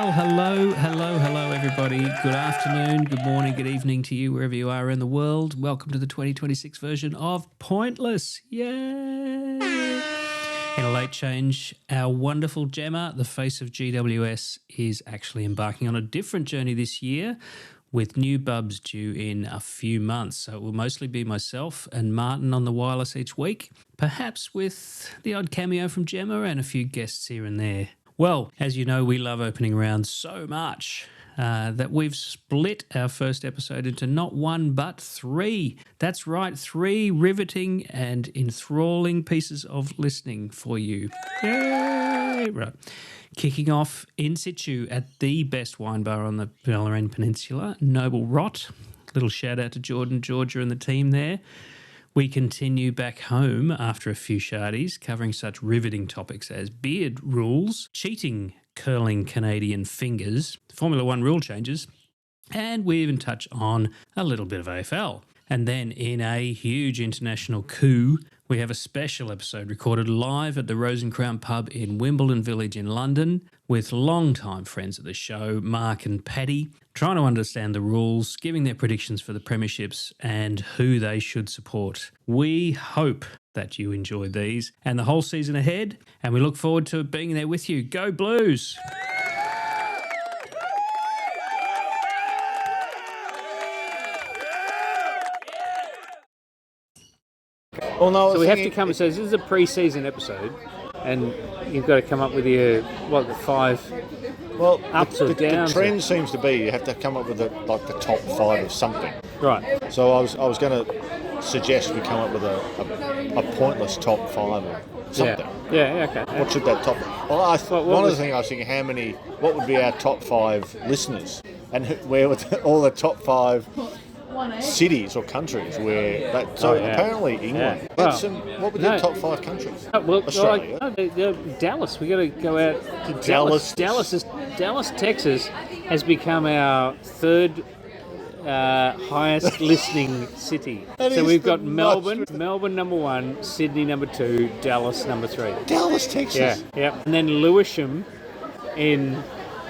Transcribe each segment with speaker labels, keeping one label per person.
Speaker 1: Well, hello, everybody. Good afternoon, good morning, good evening to you, wherever you are in the world. Welcome to the 2026 version of Pointless. Yay! In a late change, our wonderful Gemma, the face of GWS, is actually embarking on a different journey this year with new bubs due in a few months. So it will mostly be myself and Martin on the wireless each week, perhaps with the odd cameo from Gemma and a few guests here and there. Well, as you know, we love opening rounds so much that we've split our first episode into not one but three. That's right, three riveting and enthralling pieces of listening for you. Yay! Right. Kicking off in situ at the best wine bar on the Bellarine Peninsula, Noble Rot. Little shout out to Jordan, Georgia and the team there. We continue back home after a few shardies, covering such riveting topics as beard rules, cheating, curling Canadian fingers, Formula One rule changes, and we even touch on a little bit of AFL. And then in a huge international coup, we have a special episode recorded live at the Rose and Crown pub in Wimbledon Village in London with longtime friends of the show, Mark and Paddy, trying to understand the rules, giving their predictions for the premierships and who they should support. We hope that you enjoyed these and the whole season ahead, and we look forward to being there with you. Go Blues!
Speaker 2: Well, no,
Speaker 1: so we have to come. So this is a pre-season episode, and you've got to come up with your the five ups or downs.
Speaker 2: The trend seems to be you have to come up with the top five of something.
Speaker 1: Right.
Speaker 2: So I was going to suggest we come up with a pointless top five or something.
Speaker 1: Yeah. Okay.
Speaker 2: What should that top? Well, one of the things I was thinking, what would be our top five listeners, and where would all the top five cities or countries where apparently England.
Speaker 1: Yeah.
Speaker 2: What would the top five countries?
Speaker 1: Australia. Dallas. We got to go out to Dallas. Dallas, Texas, has become our third highest listening city. So we've got Melbourne number one, Sydney number two, Dallas number three.
Speaker 2: Dallas, Texas.
Speaker 1: Yeah. And then Lewisham in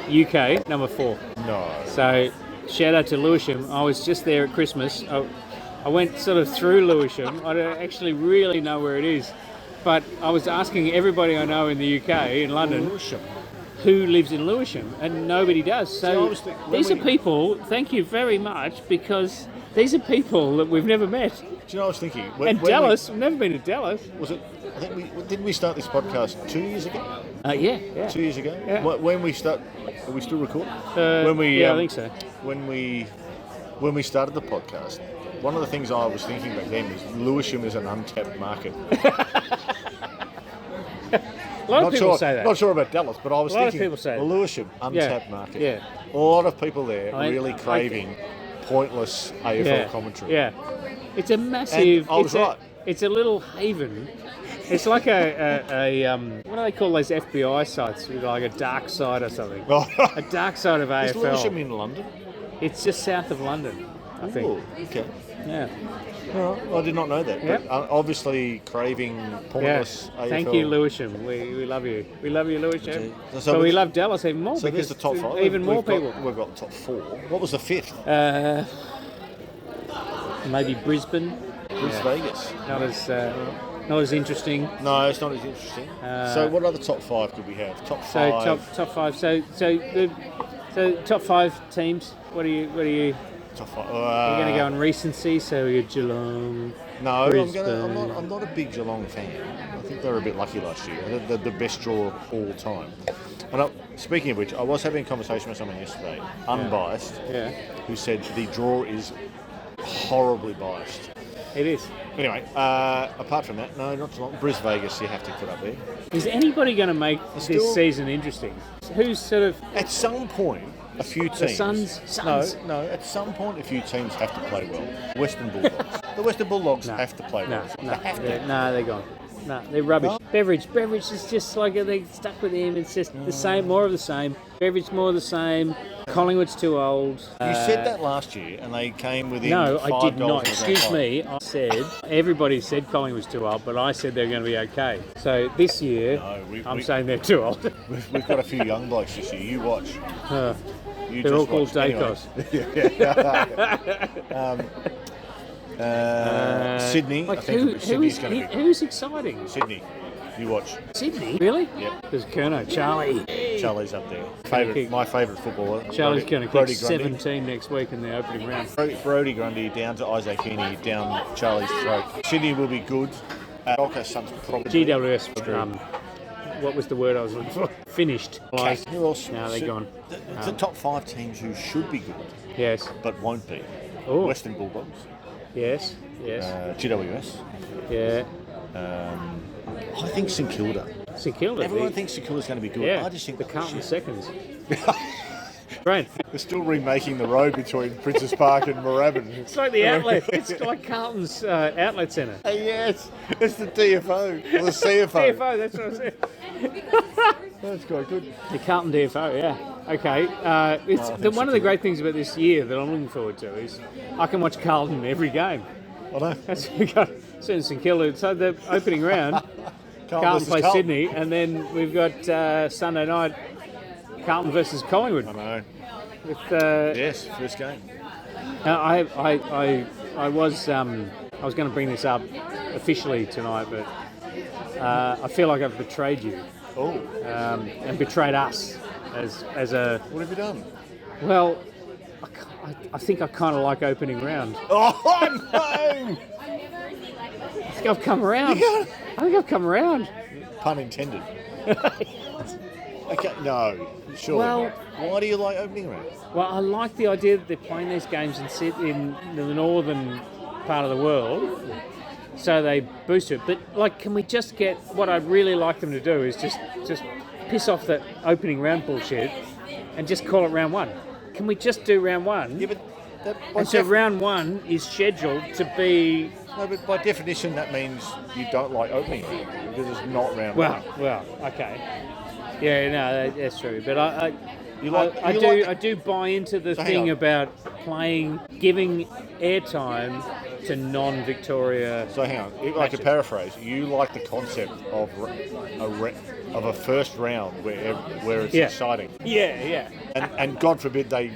Speaker 1: UK number four.
Speaker 2: No.
Speaker 1: So shout out to Lewisham. I was just there at Christmas. I went sort of through Lewisham. I don't actually really know where it is. But I was asking everybody I know in the UK, in London, who lives in Lewisham, and nobody does. So these are people, thank you very much, because these are people that we've never met.
Speaker 2: Do you know what I was thinking?
Speaker 1: Dallas, we've never been to Dallas.
Speaker 2: Was it? I think didn't we start this podcast 2 years ago?
Speaker 1: Yeah.
Speaker 2: 2 years ago?
Speaker 1: Yeah.
Speaker 2: When we start, are we still recording?
Speaker 1: I think so.
Speaker 2: When we started the podcast, one of the things I was thinking back then is Lewisham is an untapped market.
Speaker 1: A lot of people say that.
Speaker 2: Not sure about Dallas, but I was thinking
Speaker 1: people say that.
Speaker 2: Lewisham, untapped market.
Speaker 1: Yeah.
Speaker 2: A lot of people there really craving pointless AFL commentary.
Speaker 1: Yeah. It's a massive...
Speaker 2: And I was right.
Speaker 1: It's a little haven. It's like a what do they call those FBI sites? Like a dark side or something. A dark side of AFL.
Speaker 2: Is Lewisham in London?
Speaker 1: It's just south of London, I think.
Speaker 2: Ooh, okay.
Speaker 1: Yeah.
Speaker 2: I did not know that.
Speaker 1: Yep.
Speaker 2: But obviously craving pointless AFL.
Speaker 1: Thank you, Lewisham. We love you. We love you, Lewisham.
Speaker 2: So
Speaker 1: we love Dallas even more.
Speaker 2: So
Speaker 1: because
Speaker 2: there's the top five.
Speaker 1: Even more people.
Speaker 2: We've got top four. What was the fifth?
Speaker 1: Maybe Brisbane.
Speaker 2: Vegas.
Speaker 1: Not as interesting.
Speaker 2: No, it's not as interesting. So what other top five could we have? Top five.
Speaker 1: Top five. So top five teams. What are you?
Speaker 2: Top five.
Speaker 1: You're going to go on recency, so you're Geelong.
Speaker 2: No,
Speaker 1: Brisbane.
Speaker 2: I'm not a big Geelong fan. I think they were a bit lucky last year. They're the best draw of all time. And speaking of which, I was having a conversation with someone yesterday, unbiased, who said the draw is horribly biased.
Speaker 1: It is.
Speaker 2: Anyway, apart from that, no, not Geelong. Vegas, you have to put up there.
Speaker 1: Is anybody going to make this season interesting? Who's sort of...
Speaker 2: At some point, a few teams...
Speaker 1: The Suns?
Speaker 2: No, at some point a few teams have to play well. Western Bulldogs. The Western Bulldogs have to play well. They have to.
Speaker 1: No, they're gone. No, they're rubbish. Beveridge is just like they stuck with him. It's just the same, more of the same. Beveridge, more of the same. Collingwood's too old.
Speaker 2: You said that last year, and they came within
Speaker 1: No,
Speaker 2: five
Speaker 1: I did
Speaker 2: goals
Speaker 1: not.
Speaker 2: of the
Speaker 1: Excuse
Speaker 2: grand
Speaker 1: me. I said everybody said Collingwood was too old, but I said they're going to be okay. So this year, I'm saying they're too old.
Speaker 2: We've got a few young blokes this year. You watch.
Speaker 1: They're all called Dacos.
Speaker 2: Sydney. I think Sydney's going to be.
Speaker 1: Who's exciting?
Speaker 2: Sydney. You watch.
Speaker 1: Sydney? Really?
Speaker 2: Yeah.
Speaker 1: There's Kerno, Charlie.
Speaker 2: Charlie's up there. My favourite footballer.
Speaker 1: Charlie's going to kick 17 next week in the opening round.
Speaker 2: Brodie Grundy down to Isaac Heaney, down Charlie's throat. Sydney will be good. Gold Coast Suns probably.
Speaker 1: GWS. What was the word I was looking for? Finished.
Speaker 2: Who else?
Speaker 1: Now they're gone.
Speaker 2: The top 5 teams who should be good.
Speaker 1: Yes.
Speaker 2: But won't be.
Speaker 1: Ooh.
Speaker 2: Western Bulldogs.
Speaker 1: Yes.
Speaker 2: GWS.
Speaker 1: Yeah.
Speaker 2: I think St Kilda.
Speaker 1: St Kilda.
Speaker 2: Everyone thinks St Kilda's going to be good.
Speaker 1: Yeah.
Speaker 2: I just think
Speaker 1: the Carlton seconds. Right.
Speaker 2: They're still remaking the road between Princess Park and Moorabbin.
Speaker 1: It's like the outlet. It's like Carlton's outlet centre.
Speaker 2: Yes, it's the DFO or the CFO.
Speaker 1: DFO, that's what I said.
Speaker 2: That's quite good.
Speaker 1: The Carlton DFO, yeah. Okay. One of the great things about this year that I'm looking forward to is I can watch Carlton every game.
Speaker 2: I know.
Speaker 1: We got St Kilda. So the opening round, Carlton plays Sydney, and then we've got Sunday night, Carlton versus Collingwood.
Speaker 2: I know.
Speaker 1: With,
Speaker 2: yes, first game.
Speaker 1: I was going to bring this up officially tonight, but I feel like I've betrayed you.
Speaker 2: Oh.
Speaker 1: And betrayed us as a.
Speaker 2: What have you done?
Speaker 1: Well, I think I kind of like opening round.
Speaker 2: Oh no!
Speaker 1: I think I've come around.
Speaker 2: Pun intended. Okay, no, sure.
Speaker 1: Well,
Speaker 2: why do you like opening round?
Speaker 1: Well, I like the idea that they're playing these games in the northern part of the world, so they boost it. But can we just get what I'd really like them to do is just piss off that opening round bullshit and just call it round 1. Can we just do round 1?
Speaker 2: Yeah, but
Speaker 1: so round 1 is scheduled to be.
Speaker 2: No, but by definition that means you don't like opening round because it's not round 1.
Speaker 1: Well, okay. Yeah, no, that's true. But I do buy into the thing about giving airtime to non-Victoria.
Speaker 2: So hang on, to paraphrase, you like the concept of a first round where it's exciting.
Speaker 1: Yeah.
Speaker 2: And God forbid they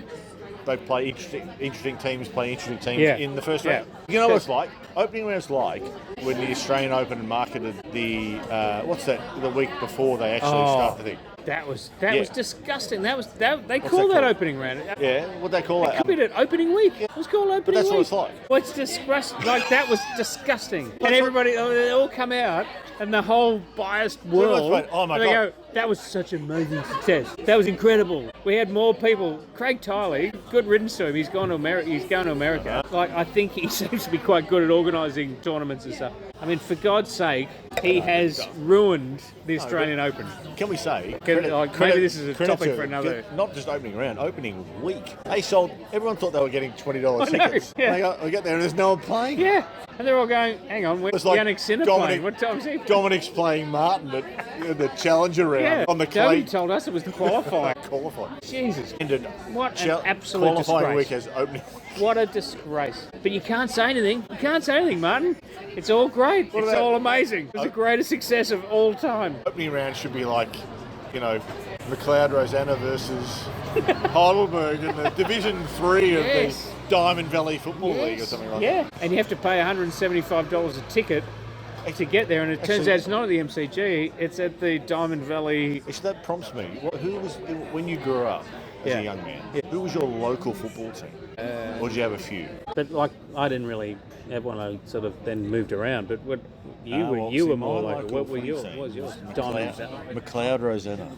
Speaker 2: play interesting teams in the first round. You know what it's like? Opening round's like when the Australian Open marketed the the week before they actually start the thing.
Speaker 1: That was disgusting. They call that opening round.
Speaker 2: Yeah, what they call that?
Speaker 1: It could be opening week. It was called opening week.
Speaker 2: That's what it's like.
Speaker 1: Well, it's disgusting. That was disgusting. And everybody, they all come out, and the whole biased world.
Speaker 2: Oh my
Speaker 1: God!
Speaker 2: God!
Speaker 1: That was such amazing success. That was incredible. We had more people. Craig Tiley, good riddance to him. He's going to America. I think he seems to be quite good at organising tournaments and stuff. I mean, for God's sake, he has ruined the Australian Open.
Speaker 2: Can we say?
Speaker 1: Maybe this is a topic for another.
Speaker 2: Not just opening round, opening week. They sold. Everyone thought they were getting $20 tickets.
Speaker 1: Yeah.
Speaker 2: They get there and there's no one playing.
Speaker 1: Yeah, and they're all going. Hang on, where's Yannick Sinner playing? What time is he?
Speaker 2: Dominic's playing Martin at the Challenger round on the clay.
Speaker 1: Nobody told us it was the qualifier. Jesus. What an absolute
Speaker 2: qualifying
Speaker 1: disgrace.
Speaker 2: week as opening.
Speaker 1: What a disgrace. But you can't say anything. You can't say anything, Martin. It's all great. It's all amazing. It's the greatest success of all time.
Speaker 2: Opening round should be like, McLeod Rosanna versus Heidelberg in the Division 3 of the Diamond Valley Football League or something like that.
Speaker 1: Yeah, and you have to pay $175 a ticket to get there, and it turns out it's not at the MCG, it's at the Diamond Valley.
Speaker 2: That prompts me. Who was, when you grew up as a young man, who was your local football team? Or did you have a few?
Speaker 1: But I didn't really have one. I sort of then moved around. But what you were more like? What were yours? What was yours? Diamond Valley.
Speaker 2: McLeod Rosanna.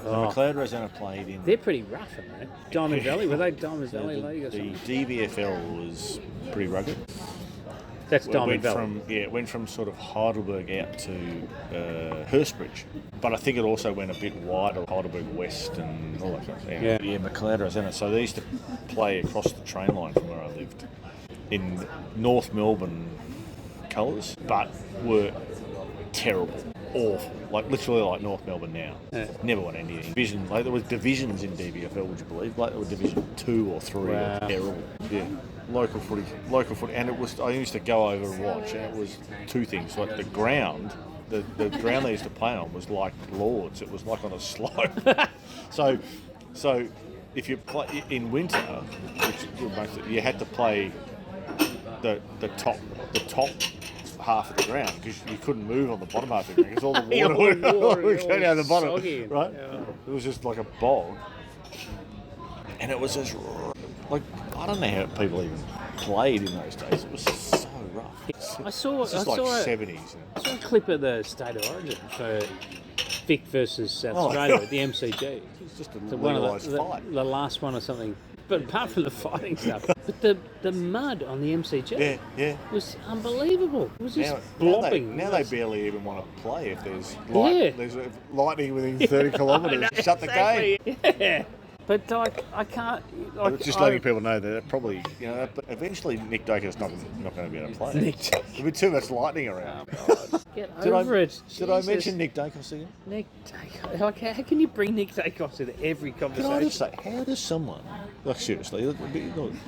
Speaker 2: McLeod Rosanna played in.
Speaker 1: They're pretty rough, aren't they? Diamond Valley. Were they Diamond Valley League or something?
Speaker 2: The DVFL was pretty rugged.
Speaker 1: That's Diamond Valley.
Speaker 2: It went from sort of Heidelberg out to Hurstbridge. But I think it also went a bit wider, Heidelberg West and all that kind of thing. Yeah, McLeod Rosanna. So they used to play across the train line from where I lived in North Melbourne, colours, but were terrible. Awful. Like, literally like North Melbourne now.
Speaker 1: Yeah.
Speaker 2: Never won anything. Division, like, there was divisions in DBFL, would you believe? Like, there were Division 2 or 3.
Speaker 1: Wow.
Speaker 2: Terrible. Yeah. Local footy. And it was, I used to go over and watch, and it was two things. Like, the ground they used to play on was like Lords. It was like on a slope. So if you play in winter, you had to play the top half of the ground because you couldn't move on the bottom half of the ground because all the water would go down the bottom, right? Yeah. It was just like a bog, and it was just like, I don't know how people even played in those days. It was just so rough.
Speaker 1: I saw
Speaker 2: 70s.
Speaker 1: I saw a clip of the State of Origin for Vic versus South Australia at the MCG.
Speaker 2: It's just a legalised fight.
Speaker 1: The last one or something. But apart from the fighting stuff, but the mud on the MCG was unbelievable. It was just blobbing.
Speaker 2: Now they barely even want to play if there's lightning within 30 kilometres. Shut the game.
Speaker 1: Yeah. But like, I can't. Like,
Speaker 2: just letting people know that probably, but eventually Nick Dacos not going to be able to play. There'll be too much lightning around.
Speaker 1: Get over it.
Speaker 2: Did I mention Nick Dacos again?
Speaker 1: Nick Dacos. Like, how can you bring Nick Dacos into every conversation?
Speaker 2: Can I just say, how does someone, like, seriously,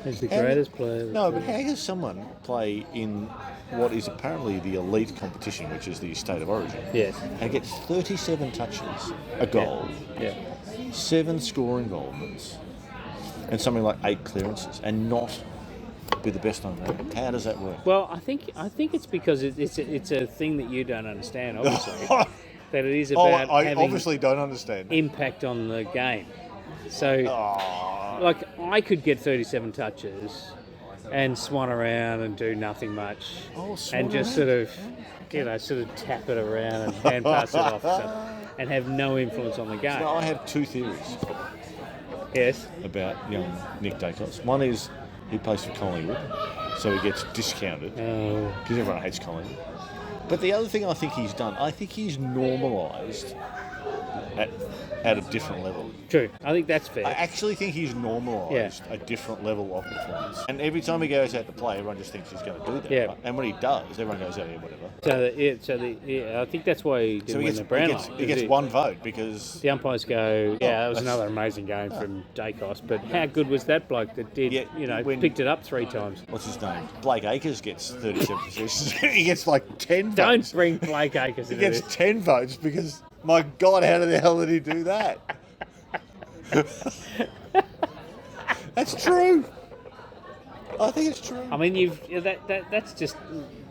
Speaker 1: he's the greatest player.
Speaker 2: No, but how does someone play in what is apparently the elite competition, which is the State of Origin?
Speaker 1: Yes.
Speaker 2: And gets 37 touches, a goal.
Speaker 1: Yeah.
Speaker 2: 7 score involvements, and something like 8 clearances, and not be the best on record. How does that work?
Speaker 1: Well, I think it's because it's a thing that you don't understand, obviously. That it is about
Speaker 2: I obviously don't understand.
Speaker 1: Impact on the game. So, like, I could get 37 touches and swan around and do nothing much, and just sort of tap it around and hand pass it off. And have no influence on the game.
Speaker 2: So I have 2 theories.
Speaker 1: Yes.
Speaker 2: About young Nick Dacos. One is he plays for Collingwood, so he gets discounted because everyone hates Collingwood. But the other thing I think he's done, I think he's normalised at a different level.
Speaker 1: True. I think that's fair.
Speaker 2: I actually think he's normalised a different level of performance. And every time he goes out to play, everyone just thinks he's going to do that. Yeah. Right? And when he does, everyone goes out, whatever.
Speaker 1: I think that's why he didn't win the Brownlow.
Speaker 2: He gets one vote because
Speaker 1: the umpires go, that was another amazing game from Dacos. But how good was that bloke that did, picked it up 3 times?
Speaker 2: What's his name? Blake Acres gets 37 possessions. He gets like 10 votes.
Speaker 1: Don't bring Blake Acres into this.
Speaker 2: He gets 10 votes because, my God, how the hell did he do that? That's true. I think it's true.
Speaker 1: I mean, that's just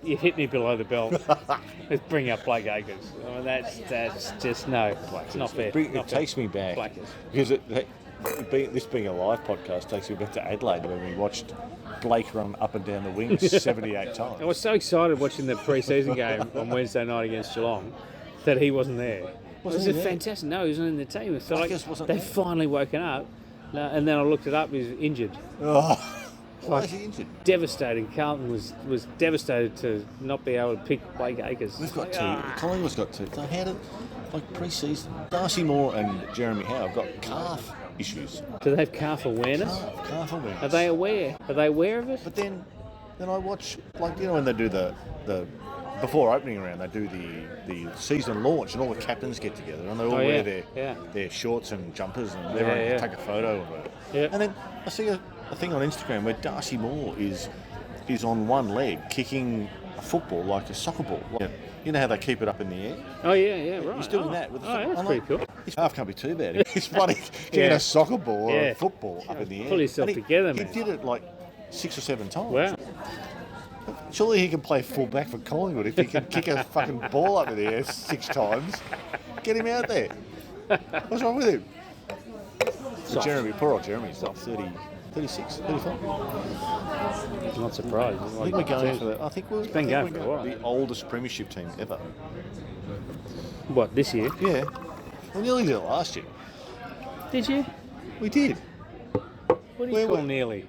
Speaker 1: you've hit me below the belt. Let's bring up Blake Acres. I mean, that's just no. It's not fair.
Speaker 2: It takes me back because this being a live podcast takes me back to Adelaide when we watched Blake run up and down the wings 78 times.
Speaker 1: I was so excited watching the pre-season game on Wednesday night against Geelong that he wasn't there. It was fantastic. No, he wasn't in the team. So they've finally woken up, and then I looked it up. He's injured.
Speaker 2: Why is he injured?
Speaker 1: Devastating. Carlton was devastated to not be able to pick Blake Acres.
Speaker 2: We've got 2. Collingwood's got 2. So how did, pre-season, Darcy Moore and Jeremy Howe have got calf issues.
Speaker 1: Do they have calf awareness?
Speaker 2: Calf awareness.
Speaker 1: Are they aware? Are they aware of it?
Speaker 2: But then I watch, when they do the before opening round, they do the season launch and all the captains get together and they all wear their shorts and jumpers and everyone take a photo of it. Yeah. And then I see a thing on Instagram where Darcy Moore is on one leg kicking a football like a soccer ball. You know how they keep it up in the air?
Speaker 1: Oh, yeah, right.
Speaker 2: He's doing that with
Speaker 1: that's pretty cool.
Speaker 2: His half can't be too bad. He's bloody getting a soccer ball or a football up in the air.
Speaker 1: Pull yourself together, man.
Speaker 2: He did it like 6 or 7 times.
Speaker 1: Wow.
Speaker 2: Surely he can play full back for Collingwood if he can kick a fucking ball up in the air 6 times. Get him out there. What's wrong with him? Jeremy, poor old Jeremy, he's like 36, 35.
Speaker 1: I'm not surprised.
Speaker 2: I think we're going for that. I think we're
Speaker 1: going for a while.
Speaker 2: The oldest premiership team ever.
Speaker 1: What, this year?
Speaker 2: Yeah. We nearly did it last year.
Speaker 1: Did you?
Speaker 2: We did.
Speaker 1: What do you call nearly?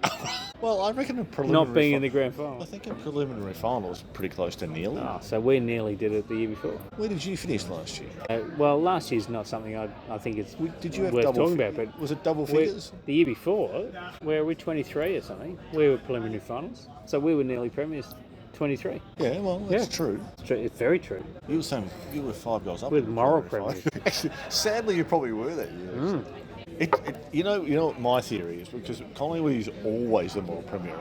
Speaker 2: Well, I reckon a preliminary...
Speaker 1: Not being in the grand final.
Speaker 2: I think a preliminary final was pretty close to nearly.
Speaker 1: Oh, so we nearly did it the year before.
Speaker 2: Where did you finish last year?
Speaker 1: Well, last year's not something I think it's
Speaker 2: did you have
Speaker 1: worth
Speaker 2: double
Speaker 1: talking about. But
Speaker 2: was it double figures?
Speaker 1: The year before, where we 23 or something, we were preliminary finals. So we were nearly premiers
Speaker 3: 23.
Speaker 2: Yeah, well, that's true.
Speaker 3: It's true. It's very true.
Speaker 2: You were saying you were 5 goals up.
Speaker 3: With moral
Speaker 2: premiership.
Speaker 3: premiership.
Speaker 2: Actually, sadly, you probably were that year. You know what my theory is, because Collingwood is always the moral premier,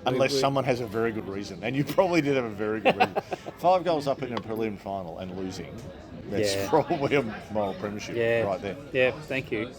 Speaker 2: unless someone has a very good reason, and you probably did have a very good reason. 5 goals up in a prelim final and losing, that's probably a moral premiership right there.
Speaker 3: Yeah, thank you.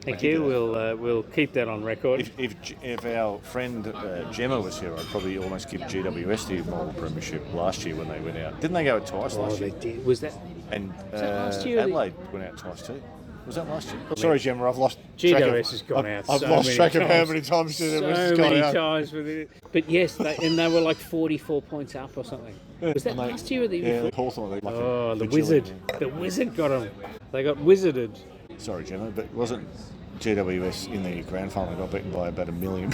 Speaker 3: Thank you. We'll keep that on record.
Speaker 2: If our friend Gemma was here, I'd probably almost give GWS the moral premiership last year when they went out. Didn't they go out twice last year?
Speaker 3: They did. Was that?
Speaker 2: And
Speaker 3: Was that last year?
Speaker 2: Adelaide went out twice too. Was that last year? Sorry, Gemma, I've lost
Speaker 3: GWS
Speaker 2: track of,
Speaker 3: has gone out.
Speaker 2: I've lost track of how many times GWS has gone out.
Speaker 3: Times with it. But yes, they were like 44 points up or something. Was that last year or the year before?
Speaker 2: Hawthorn.
Speaker 3: The Wizard. The Wizard got them. They got wizarded.
Speaker 2: Sorry, Gemma, but wasn't GWS in the grand final got beaten by about $1 million?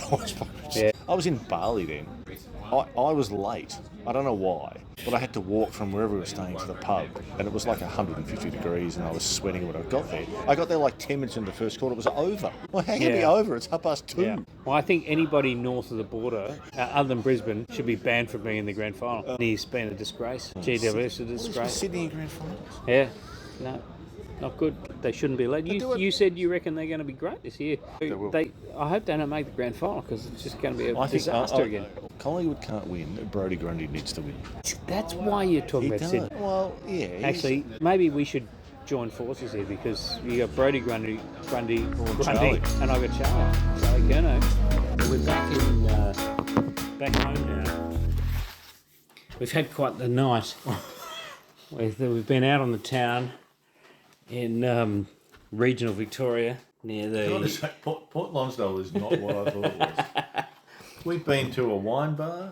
Speaker 3: Yeah.
Speaker 2: I was in Bali then. I was late. I don't know why, but I had to walk from wherever we were staying to the pub, and it was like 150 degrees, and I was sweating when I got there. I got there like 10 minutes into the first quarter. It was over. Well, how can it be over? It's 2:30.
Speaker 3: Yeah. Well, I think anybody north of the border, other than Brisbane, should be banned from being in the grand final. He's been a disgrace. GWS a disgrace.
Speaker 2: Sydney in grand finals.
Speaker 3: Yeah. No. Not good. They shouldn't be allowed. You said you reckon they're going to be great this year.
Speaker 2: They will.
Speaker 3: I hope they don't make the grand final, because it's just going to be a disaster again.
Speaker 2: Collingwood can't win. Brody Grundy needs to win.
Speaker 3: That's why you're talking about Sydney.
Speaker 2: Well, yeah.
Speaker 3: Actually, maybe we should join forces here, because you got Brody Grundy,
Speaker 2: Charlie.
Speaker 3: and I got Charlie Curnow. We're back home now. We've had quite the night. We've been out on the town in regional Victoria near the...
Speaker 2: Can I just say, Port Lonsdale is not what I thought it was. We've been to a wine bar,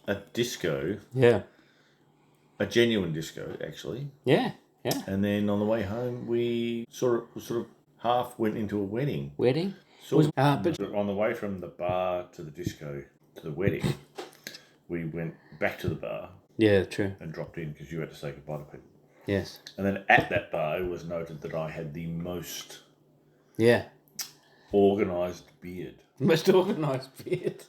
Speaker 2: a disco, a genuine disco actually, and then on the way home we sort of half went into a wedding. But on the way from the bar to the disco to the wedding, we went back to the bar.
Speaker 3: Yeah, true.
Speaker 2: And dropped in because you had to say goodbye to people.
Speaker 3: Yes.
Speaker 2: And then at that bar, it was noted that I had the most organised beard.
Speaker 3: Most organised beard.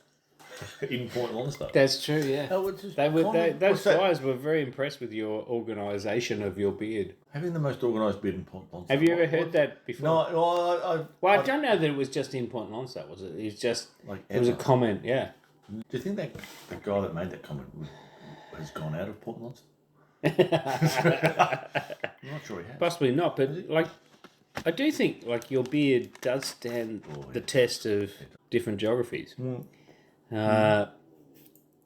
Speaker 2: In Port Lonsdale.
Speaker 3: That's true, yeah. Those
Speaker 2: that?
Speaker 3: guys were very impressed with your organisation of your beard.
Speaker 2: Having the most organised beard in Port Lonsdale.
Speaker 3: Have you ever heard that before?
Speaker 2: No,
Speaker 3: I don't know that it was just in Port Lonsdale, was it? It was just, it was a comment, yeah.
Speaker 2: Do you think that the guy that made that comment has gone out of Port Lonsdale? I'm not sure he has.
Speaker 3: Possibly not, but I do think your beard does stand the test of different geographies. As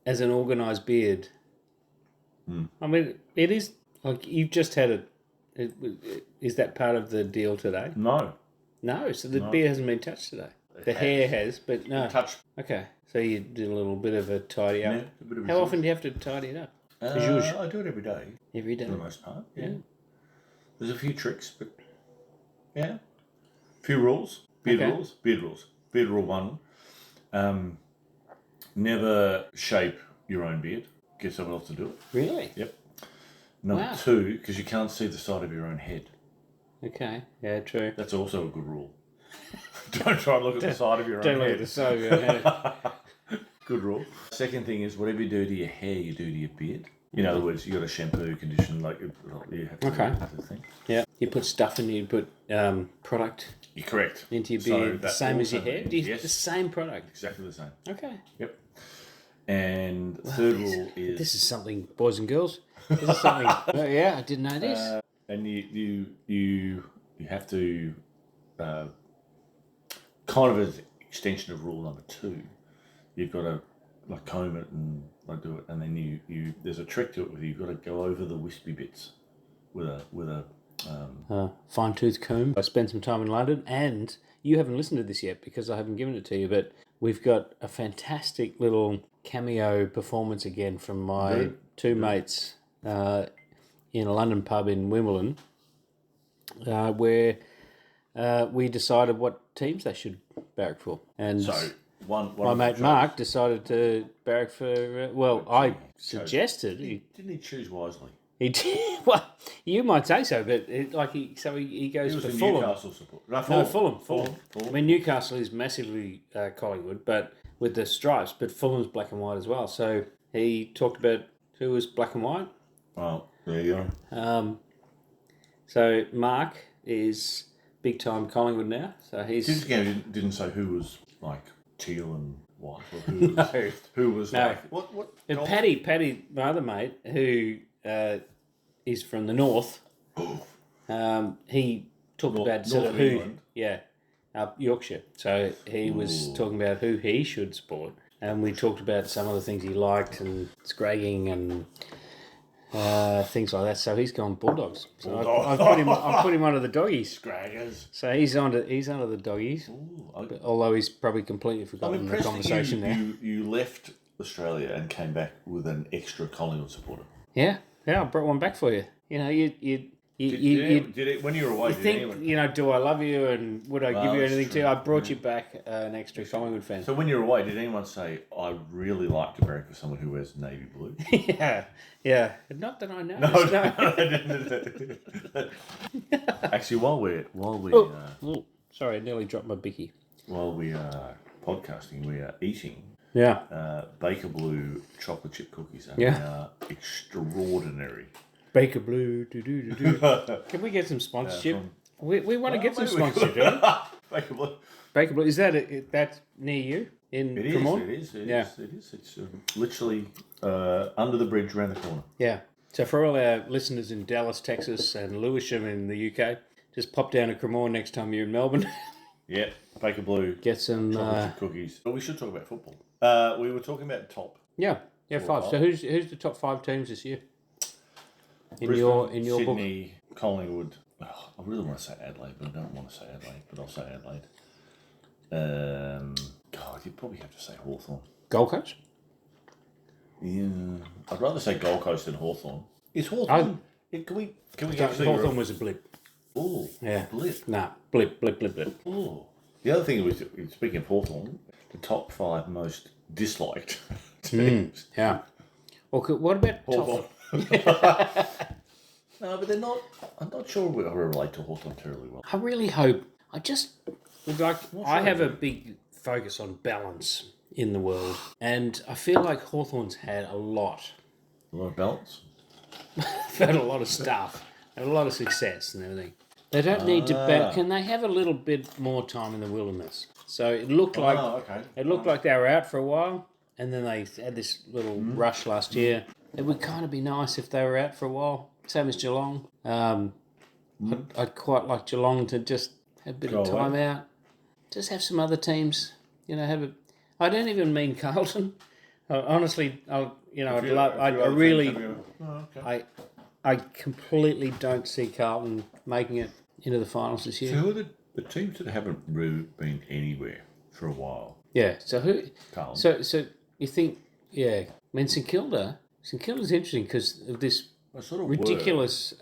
Speaker 3: an organised beard, I mean, it is you've just had is that part of the deal today?
Speaker 2: No,
Speaker 3: so the beard hasn't been touched today. The hair has, but no. Okay, so you did a little bit of a tidy up.
Speaker 2: Yeah,
Speaker 3: How often do you have to tidy it up?
Speaker 2: I do it every day.
Speaker 3: Every day?
Speaker 2: For the most part, yeah. There's a few tricks, but yeah. Few rules. Beard rules. Beard rule 1. Never shape your own beard. Get someone else to do it.
Speaker 3: Really?
Speaker 2: Yep. Number 2, because you can't see the side of your own head.
Speaker 3: Okay. Yeah, true.
Speaker 2: That's also a good rule. Don't try and look at the side of your own head.
Speaker 3: Don't look at the side of your head.
Speaker 2: Good rule. Second thing is, whatever you do to your hair, you do to your beard. In other words, you got a shampoo, condition, you have to do the thing.
Speaker 3: Yeah. You put stuff in, you put product.
Speaker 2: You're correct.
Speaker 3: Into your beard, the same as your hair? The same product?
Speaker 2: Exactly the same.
Speaker 3: Okay.
Speaker 2: Yep. And the third rule is...
Speaker 3: This is something, boys and girls. This is something... I didn't know this.
Speaker 2: And you have to... kind of as an extension of rule number 2, you've got to comb it and do it, and then you there's a trick to it where you've got to go over the wispy bits with a
Speaker 3: fine-tooth comb. I spent some time in London, and you haven't listened to this yet because I haven't given it to you, but we've got a fantastic little cameo performance again from my two mates in a London pub in Wimbledon, where we decided what teams they should barrack for. And my mate Mark decided to barrack for... I suggested...
Speaker 2: Didn't he choose wisely?
Speaker 3: He did. Well, you might say so, but he goes for Fulham.
Speaker 2: Newcastle support.
Speaker 3: No, Fulham. I mean, Newcastle is massively Collingwood, but with the stripes, but Fulham's black and white as well. So he talked about who was black and white.
Speaker 2: Oh, there you go.
Speaker 3: So Mark is big time Collingwood now. So he's
Speaker 2: Didn't say who was like teal and white, or who was, who was like what?
Speaker 3: And Paddy, my other mate, who is from the north, he talked about sort of who,
Speaker 2: England.
Speaker 3: Yorkshire. So he was talking about who he should support, and we talked about some of the things he liked and scragging and things like that. So he's gone Bulldogs. So I've put him onto the doggies.
Speaker 2: Scraggers.
Speaker 3: So he's onto the doggies. Although he's probably completely forgotten the conversation there.
Speaker 2: You left Australia and came back with an extra Collingwood supporter.
Speaker 3: Yeah, I brought one back for you. You know,
Speaker 2: Did it when you were away?
Speaker 3: You think, do I love you and would I give you anything to? I brought you back an extra Collingwood fan.
Speaker 2: So when you were away, did anyone say, I really like to barrack for someone who wears navy blue?
Speaker 3: yeah. Not that I know.
Speaker 2: No. Actually, while we
Speaker 3: sorry, I nearly dropped my bicky.
Speaker 2: While we are podcasting, we are eating Baker Blue chocolate chip cookies. And they are extraordinary.
Speaker 3: Baker Blue, Can we get some sponsorship? We want to get some sponsorship, don't we?
Speaker 2: Baker Blue.
Speaker 3: Baker Blue. Is that's near you in Cremorne?
Speaker 2: It is. It's literally under the bridge around the corner.
Speaker 3: Yeah. So for all our listeners in Dallas, Texas and Lewisham in the UK, just pop down to Cremorne next time you're in Melbourne.
Speaker 2: Yeah, Baker Blue.
Speaker 3: Get some
Speaker 2: chocolate chip cookies. But we should talk about football. We were talking about top.
Speaker 3: Yeah, 5. So who's the top 5 teams this year? In
Speaker 2: Brisbane,
Speaker 3: your
Speaker 2: Sydney, book? Collingwood. I really want to say Adelaide, but I don't want to say Adelaide. But I'll say Adelaide. You'd probably have to say Hawthorn.
Speaker 3: Gold Coast?
Speaker 2: Yeah, I'd rather say Gold Coast than Hawthorn. Is Hawthorn? Can we
Speaker 3: Hawthorn was a blip.
Speaker 2: Oh,
Speaker 3: yeah,
Speaker 2: blip.
Speaker 3: Nah, blip.
Speaker 2: Oh, the other thing was, speaking of Hawthorn, the top 5 most disliked teams.
Speaker 3: Yeah. Well, what about
Speaker 2: Hawthorn? No, but they're not. I'm not sure we relate to Hawthorn terribly well.
Speaker 3: I really hope. I just would like. I have a big focus on balance in the world, and I feel like Hawthorn's had a lot.
Speaker 2: A lot of balance.
Speaker 3: Had a lot of stuff and a lot of success and everything. They don't need to. Can they have a little bit more time in the wilderness? So it looked like like they were out for a while, and then they had this little rush last year. It would kind of be nice if they were out for a while, same as Geelong. I'd quite like Geelong to just have a bit of time out. Just have some other teams, I don't even mean Carlton. Honestly, I completely don't see Carlton making it into the finals this year.
Speaker 2: So who are the teams that haven't really been anywhere for a while?
Speaker 3: Yeah. So who?
Speaker 2: Carlton.
Speaker 3: So you think? Yeah. I mean, St Kilda's interesting because of this ridiculous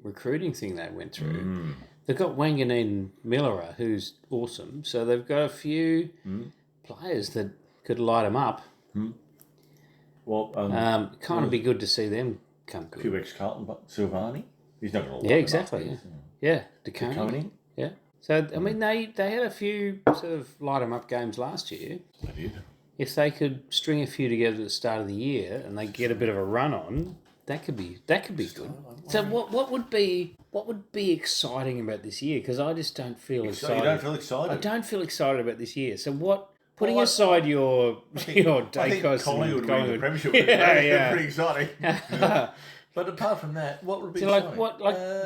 Speaker 3: recruiting thing they went through. They've got Wanganeen Millera, who's awesome. So they've got a few players that could light them up.
Speaker 2: Well,
Speaker 3: kind of be good to see them come good.
Speaker 2: QX Carlton, but Silvani, he's not going to.
Speaker 3: Yeah, exactly. Yeah, DeConey. Yeah. So I mean, they had a few sort of light them up games last year.
Speaker 2: They did.
Speaker 3: If they could string a few together at the start of the year and they get a bit of a run on, that could be good. So what would be exciting about this year? Because I just don't feel excited.
Speaker 2: You don't feel excited?
Speaker 3: I don't feel excited about this year. So what? Putting aside your Dacos
Speaker 2: Collingwood winning the premiership, pretty exciting. But apart from that, what would be exciting?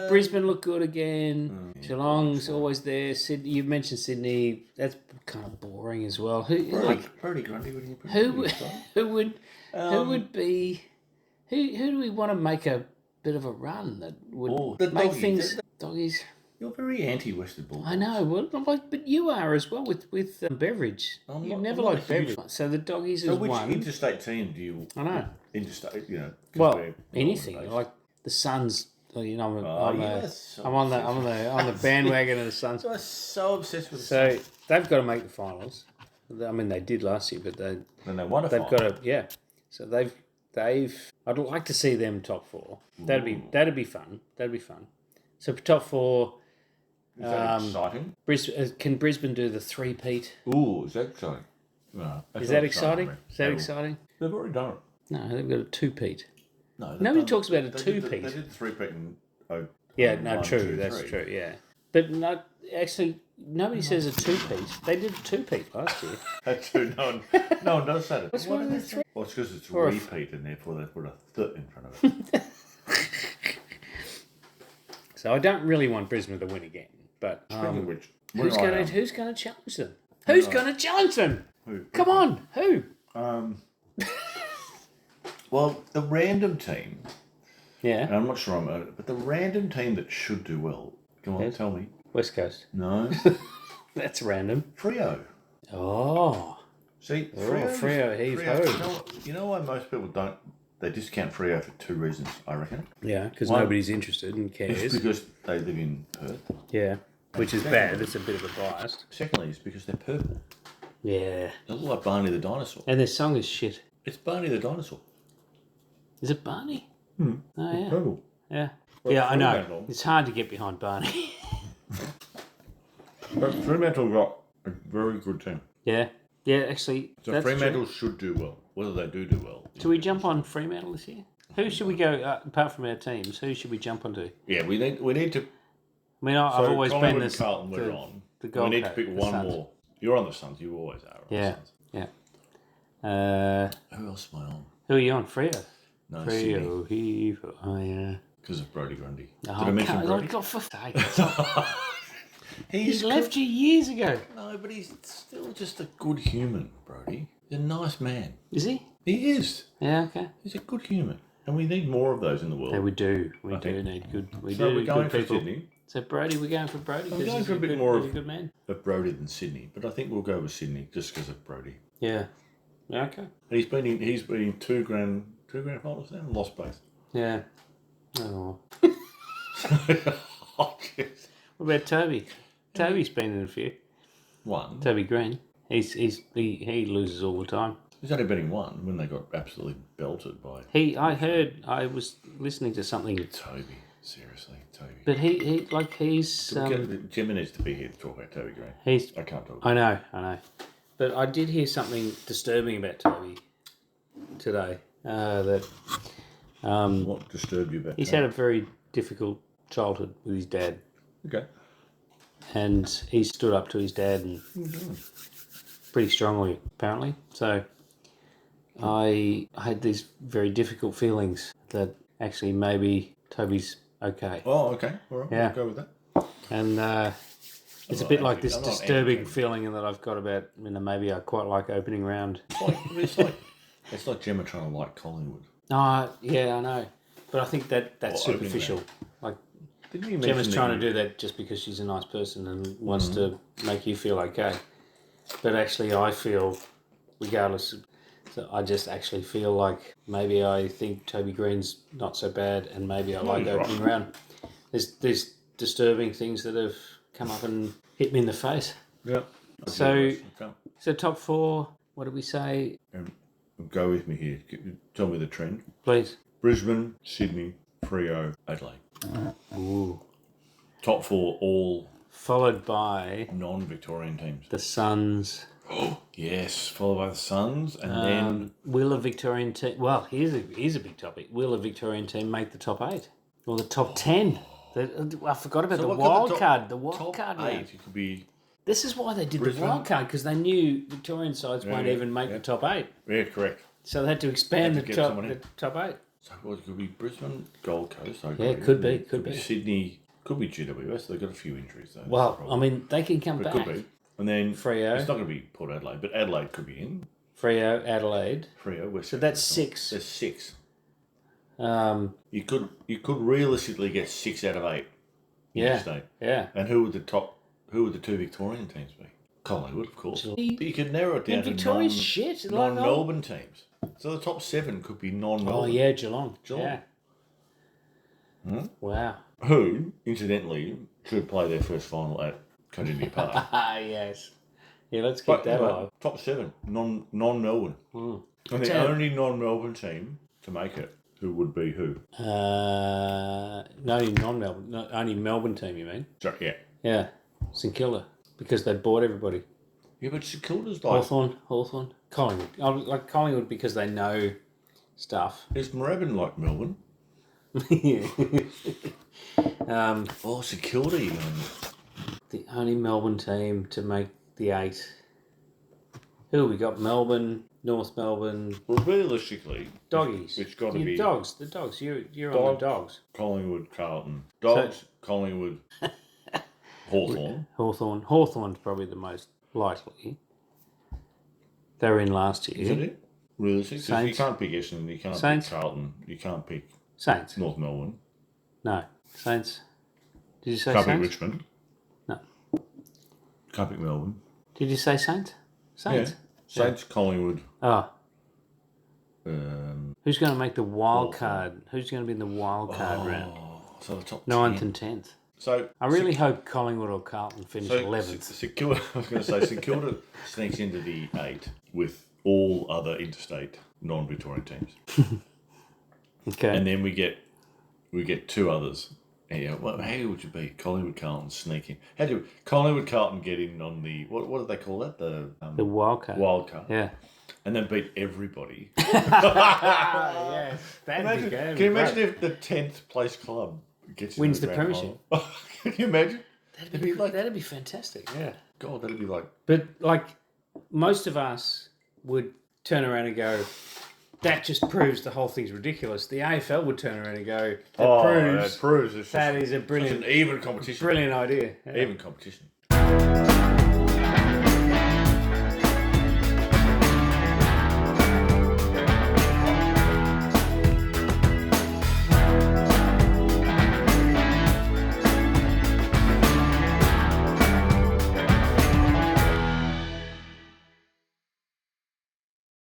Speaker 3: Brisbane look good again. Geelong's always there. Sydney, you mentioned Sydney. That's kind of boring as well.
Speaker 2: Brody Grundy would be
Speaker 3: who do we want to make a bit of a run that would make things doggies?
Speaker 2: You're very anti-Western Bulldogs.
Speaker 3: I know, but you are as well with beverage. You never liked beverage. So the doggies is
Speaker 2: one.
Speaker 3: So
Speaker 2: which interstate team do you?
Speaker 3: I know.
Speaker 2: Interstate,
Speaker 3: Well, anything like the Suns. I'm on the bandwagon of the Suns.
Speaker 2: I'm so obsessed with the
Speaker 3: Suns. So they've got to make the finals. I mean, they did last year, but they
Speaker 2: won a final.
Speaker 3: Got to So they've. I'd like to see them top 4. That'd be fun. So top 4.
Speaker 2: Is that exciting?
Speaker 3: Can Brisbane do the 3-peat?
Speaker 2: Ooh, is that exciting? No,
Speaker 3: Is that exciting? Is that exciting?
Speaker 2: They've already done it.
Speaker 3: No, they've got a two-peat.
Speaker 2: No,
Speaker 3: Nobody talks about a two-peat.
Speaker 2: They did three-peat and
Speaker 3: Yeah, no,
Speaker 2: 1,
Speaker 3: true.
Speaker 2: 2,
Speaker 3: That's
Speaker 2: 3.
Speaker 3: true. Yeah, but no, actually, nobody says a two-peat. They did a two-peat last year.
Speaker 2: That's true. No one does that.
Speaker 3: What's wrong with three?
Speaker 2: Well, it's because it's
Speaker 3: Or a
Speaker 2: repeat, and therefore they put a th in front of it.
Speaker 3: So I don't really want Brisbane to win again. But
Speaker 2: Speaking of which,
Speaker 3: who's going to challenge them? Who's going to challenge them?
Speaker 2: Who?
Speaker 3: Come on, who?
Speaker 2: Well, the random team,
Speaker 3: Yeah,
Speaker 2: and I'm not sure but the random team that should do well. Come on,
Speaker 3: Yes.
Speaker 2: tell me.
Speaker 3: West Coast.
Speaker 2: No,
Speaker 3: That's random.
Speaker 2: Freo.
Speaker 3: Oh,
Speaker 2: See,
Speaker 3: Freo, heave ho.
Speaker 2: You know why most people don't? They discount Freo for 2 reasons, I reckon.
Speaker 3: yeah, because
Speaker 2: Why?
Speaker 3: nobody's interested and
Speaker 2: It's
Speaker 3: cares.
Speaker 2: because they live in Perth.
Speaker 3: Yeah, which is bad. It's a bit of a bias.
Speaker 2: Secondly, it's because they're purple.
Speaker 3: Yeah,
Speaker 2: They look like Barney the dinosaur.
Speaker 3: and their song is shit.
Speaker 2: It's Barney the dinosaur.
Speaker 3: Is it Barney? Oh yeah,
Speaker 2: Purple.
Speaker 3: yeah,
Speaker 2: Well,
Speaker 3: yeah. I know.
Speaker 2: Fremantle.
Speaker 3: It's hard to get behind Barney.
Speaker 2: But Fremantle got a very good team.
Speaker 3: yeah, yeah. Actually,
Speaker 2: So
Speaker 3: that's
Speaker 2: Fremantle
Speaker 3: true.
Speaker 2: should do well. Whether they do well.
Speaker 3: Should we jump on Fremantle this year? Who should we go apart from our teams? Who should we jump onto?
Speaker 2: Yeah, we need to.
Speaker 3: I mean, I've always been
Speaker 2: Collingwood
Speaker 3: this.
Speaker 2: and Carlton we're on.
Speaker 3: the
Speaker 2: We
Speaker 3: Gold
Speaker 2: need to
Speaker 3: Coast,
Speaker 2: pick
Speaker 3: the
Speaker 2: one
Speaker 3: Suns.
Speaker 2: more. You're on the Suns. You always are. On
Speaker 3: Yeah.
Speaker 2: The Suns.
Speaker 3: Yeah.
Speaker 2: Who else am I on?
Speaker 3: Who are you on? Freo.
Speaker 2: No, Sydney.
Speaker 3: Freo. Heave. Oh yeah.
Speaker 2: Because of Brody Grundy.
Speaker 3: Oh,
Speaker 2: Did I mention
Speaker 3: can't-
Speaker 2: Brody?
Speaker 3: God, for sake. He's
Speaker 2: good.
Speaker 3: left you years ago.
Speaker 2: No, but he's still just a good human, Brody. He's a nice man.
Speaker 3: Is he?
Speaker 2: He is.
Speaker 3: Yeah. Okay.
Speaker 2: He's a good human. And we need more of those in the world.
Speaker 3: Yeah, we do. We
Speaker 2: I
Speaker 3: do
Speaker 2: think.
Speaker 3: need good. We
Speaker 2: So
Speaker 3: do
Speaker 2: we're
Speaker 3: need
Speaker 2: going
Speaker 3: good
Speaker 2: for
Speaker 3: people.
Speaker 2: Sydney.
Speaker 3: So Brody, we're going for Brody.
Speaker 2: I'm
Speaker 3: 'cause
Speaker 2: going
Speaker 3: he's
Speaker 2: for a bit
Speaker 3: good,
Speaker 2: more
Speaker 3: he's
Speaker 2: of-
Speaker 3: a good man.
Speaker 2: Of Brody than Sydney. But I think we'll go with Sydney just because of Brody.
Speaker 3: Yeah. Yeah. Okay.
Speaker 2: And he's been in two grand finals now and lost both.
Speaker 3: Yeah. Oh.
Speaker 2: Oh, jeez.
Speaker 3: What about Toby? Toby's been in a few.
Speaker 2: One.
Speaker 3: Toby Green. He loses all the time.
Speaker 2: He's only been in one when they got absolutely belted by
Speaker 3: I was listening to something,
Speaker 2: Toby. Seriously, Toby.
Speaker 3: but he's
Speaker 2: Jimmy needs to be here to talk about Toby Green.
Speaker 3: he's.
Speaker 2: I can't talk.
Speaker 3: I know, but I did hear something disturbing about Toby today. That
Speaker 2: What disturbed you about
Speaker 3: he's
Speaker 2: Toby?
Speaker 3: had a very difficult childhood with his dad,
Speaker 2: Okay.
Speaker 3: and he stood up to his dad and pretty strongly, apparently. So I had these very difficult feelings that actually maybe Toby's okay.
Speaker 2: Oh, okay. All right.
Speaker 3: Yeah.
Speaker 2: We'll go with that.
Speaker 3: And it's a
Speaker 2: not
Speaker 3: bit like this
Speaker 2: I'm not
Speaker 3: disturbing
Speaker 2: anti-Toby.
Speaker 3: feeling that I've got about, maybe I quite like opening round.
Speaker 2: It's like Gemma trying to like Collingwood.
Speaker 3: Yeah, I know. But I think that's
Speaker 2: Or opening
Speaker 3: superficial. Like,
Speaker 2: Didn't you
Speaker 3: Gemma's
Speaker 2: mention
Speaker 3: trying to do that just because she's a nice person and wants to make you feel okay. But actually, I feel, regardless, so I just actually feel like maybe I think Toby Green's not so bad, and maybe I like
Speaker 2: he's
Speaker 3: opening
Speaker 2: right.
Speaker 3: round. There's disturbing things that have come up and hit me in the face.
Speaker 2: Yeah.
Speaker 3: So top four. What did we say?
Speaker 2: Go with me here. Tell me the trend.
Speaker 3: Please.
Speaker 2: Brisbane, Sydney, Freo, Adelaide.
Speaker 3: Ooh.
Speaker 2: Top 4 all
Speaker 3: Followed by
Speaker 2: non-Victorian teams.
Speaker 3: the Suns.
Speaker 2: Yes, followed by the Suns, and then
Speaker 3: Will a Victorian team? Well, here's a big topic. Will a Victorian team make the top 8 or the top 10? I forgot about the
Speaker 2: what could
Speaker 3: wild
Speaker 2: top-
Speaker 3: card. The wild
Speaker 2: top
Speaker 3: card
Speaker 2: 8.
Speaker 3: round.
Speaker 2: It could be
Speaker 3: This is why they did
Speaker 2: Brisbane.
Speaker 3: the wild card, because they knew Victorian sides won't even make the top 8,
Speaker 2: correct.
Speaker 3: so they had to expand
Speaker 2: Had to
Speaker 3: the
Speaker 2: get
Speaker 3: top
Speaker 2: someone in.
Speaker 3: the top 8.
Speaker 2: So what, it could be Brisbane, Gold Coast. I
Speaker 3: Yeah,
Speaker 2: agree.
Speaker 3: could be.
Speaker 2: Sydney. Could be GWS. They've got a few injuries though.
Speaker 3: Well, I mean, they can come
Speaker 2: But
Speaker 3: back.
Speaker 2: it could be. And then
Speaker 3: Freo.
Speaker 2: It's not going to be Port Adelaide, but Adelaide could be in.
Speaker 3: Freo, Adelaide.
Speaker 2: Freo, West.
Speaker 3: So that's 6.
Speaker 2: There's 6.
Speaker 3: Um,
Speaker 2: You could realistically get 6 out of 8.
Speaker 3: yeah,
Speaker 2: Interstate.
Speaker 3: yeah.
Speaker 2: And who would the 2 Victorian teams be? Collingwood, of course. But you could narrow it down
Speaker 3: And
Speaker 2: to
Speaker 3: Victoria's shit.
Speaker 2: non-Melbourne teams. So the top 7 could be non-Melbourne.
Speaker 3: Oh yeah, Geelong.
Speaker 2: Geelong.
Speaker 3: Yeah. Wow.
Speaker 2: Who, incidentally, should play their first final at Kardinia Park.
Speaker 3: Ah yes. Yeah, let's keep that alive.
Speaker 2: Top 7, non-Melbourne. And the
Speaker 3: Tell-
Speaker 2: only non-Melbourne team to make it, who would be who?
Speaker 3: No, non-Melbourne. No, only Melbourne team. You mean?
Speaker 2: So, yeah.
Speaker 3: Yeah, St Kilda, because they bought everybody.
Speaker 2: Yeah, but St Kilda's like...
Speaker 3: Hawthorn. Collingwood. I like Collingwood because they know stuff.
Speaker 2: Is Moorabbin like Melbourne?
Speaker 3: Yeah.
Speaker 2: St Kilda, you're going...
Speaker 3: The only Melbourne team to make the 8. Who have we got? Melbourne, North Melbourne.
Speaker 2: Well, realistically...
Speaker 3: Doggies.
Speaker 2: It's got to be...
Speaker 3: Dogs. The Dogs. You're on the Dogs.
Speaker 2: Collingwood, Carlton. Dogs, Collingwood, Hawthorn.
Speaker 3: Hawthorn's probably the most likely. They were in last year.
Speaker 2: Isn't it? Realistically?
Speaker 3: Saints.
Speaker 2: You can't pick Essendon, you can't
Speaker 3: Saints.
Speaker 2: pick Carlton, you can't pick
Speaker 3: Saints.
Speaker 2: North Melbourne.
Speaker 3: No. Saints. Did you say
Speaker 2: Can't pick
Speaker 3: Saints?
Speaker 2: Richmond.
Speaker 3: No.
Speaker 2: Can't pick Melbourne.
Speaker 3: Did you say Saints? Saints.
Speaker 2: Yeah. Saints, Collingwood.
Speaker 3: Oh.
Speaker 2: Um,
Speaker 3: Who's going to make the wild card? Who's going to be in the wild card round?
Speaker 2: so the top
Speaker 3: 9th
Speaker 2: 10.
Speaker 3: and 10th.
Speaker 2: So
Speaker 3: I really hope Collingwood or Carlton finish 11th.
Speaker 2: St Kilda, I was going to say, St Kilda sneaks into the 8 with all other interstate non-Victorian teams.
Speaker 3: Okay.
Speaker 2: And then we get 2 others. Yeah, well, how would you beat Collingwood, Carlton sneaking? How do Collingwood, Carlton get in on the what do they call that? The
Speaker 3: wild card.
Speaker 2: Wild card.
Speaker 3: Yeah.
Speaker 2: And then beat everybody.
Speaker 3: Yes. Can
Speaker 2: Can you imagine if the 10th place club
Speaker 3: wins the
Speaker 2: grand
Speaker 3: premiership?
Speaker 2: final? Can you imagine?
Speaker 3: That'd be fantastic.
Speaker 2: Yeah. God, that'd be like...
Speaker 3: But like most of us would turn around and go, that just proves the whole thing's ridiculous. The AFL would turn around and go, that proves
Speaker 2: it's
Speaker 3: that is a
Speaker 2: such an even competition.
Speaker 3: brilliant idea. Yeah.
Speaker 2: Even competition.